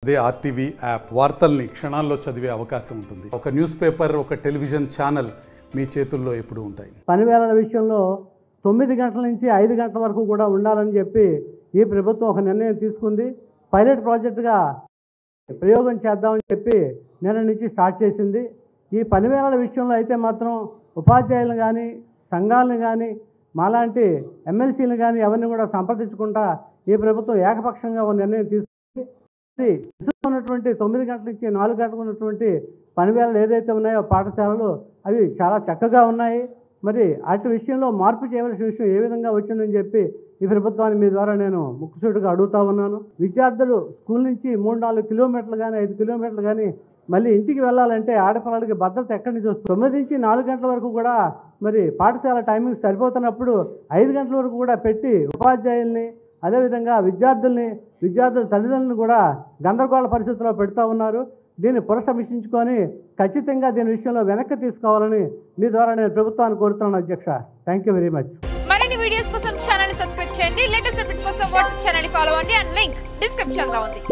అదే RTV app వార్తల్ని క్షణాల్లో చదివే అవకాశం ఉంటుంది. ఒక న్యూస్ పేపర్, ఒక టెలివిజన్ ఛానల్ మీ చేతుల్లో ఎప్పుడూ ఉంటాయి. పని వేళల విషయంలో 9 గంటల నుంచి 5 గంటల వరకు కూడా ఉండాలని చెప్పి ఈ ప్రభుత్వం ఒక నిర్ణయం తీసుకుంది. పైలట్ ప్రాజెక్టుగా ప్రయోగం చేద్దామని చెప్పి నిన్న నుంచి స్టార్ట్ చేసింది. ఈ పని వేళల విషయంలో అయితే మాత్రం ఉపాధ్యాయులను కానీ సంఘాలను కానీ మాలాంటి ఎమ్మెల్సీలను కానీ ఎవరిని కూడా సంప్రదించకుండా ఈ ప్రభుత్వం ఏకపక్షంగా ఒక నిర్ణయం తీసుకుంది. ఉన్నటువంటి 9 గంటల నుంచి 4 గంటలకు ఉన్నటువంటి పని వేళలు ఏదైతే ఉన్నాయో పాఠశాలలు అవి చాలా చక్కగా ఉన్నాయి. మరి అటు విషయంలో మార్పు చేయవలసిన విషయం ఏ విధంగా వచ్చిందని చెప్పి ఈ ప్రభుత్వాన్ని మీ ద్వారా నేను ముక్కుసూటిగా అడుగుతా ఉన్నాను. విద్యార్థులు స్కూల్ నుంచి 3-4 కిలోమీటర్లు కానీ 5 కిలోమీటర్లు కానీ మళ్ళీ ఇంటికి వెళ్ళాలంటే ఆడపిల్లలకి భద్రత ఎక్కడి నుంచి వస్తుంది? 9 నుంచి 4 గంటల వరకు కూడా మరి పాఠశాల టైమింగ్ సరిపోతున్నప్పుడు 5 గంటల వరకు కూడా పెట్టి ఉపాధ్యాయుల్ని అదేవిధంగా విద్యార్థుల తల్లిదండ్రులను కూడా గందరగోళ పరిస్థితుల్లో పెడతా ఉన్నారు. దీన్ని పునఃసమీక్షించుకొని ఖచ్చితంగా దీని విషయంలో వెనక్కి తీసుకోవాలని మీ ద్వారా నేను ప్రభుత్వాన్ని కోరుతున్నాను అధ్యక్ష. Thank you very much. మరిన్ని వీడియోస్ కోసం ఛానల్ సబ్స్క్రైబ్ చేయండి. లేటెస్ట్ అప్డేట్స్ కోసం వాట్సాప్ ఛానల్ ఫాలో అవ్వండి. అండ్ లింక్ డిస్క్రిప్షన్ లో ఉంది.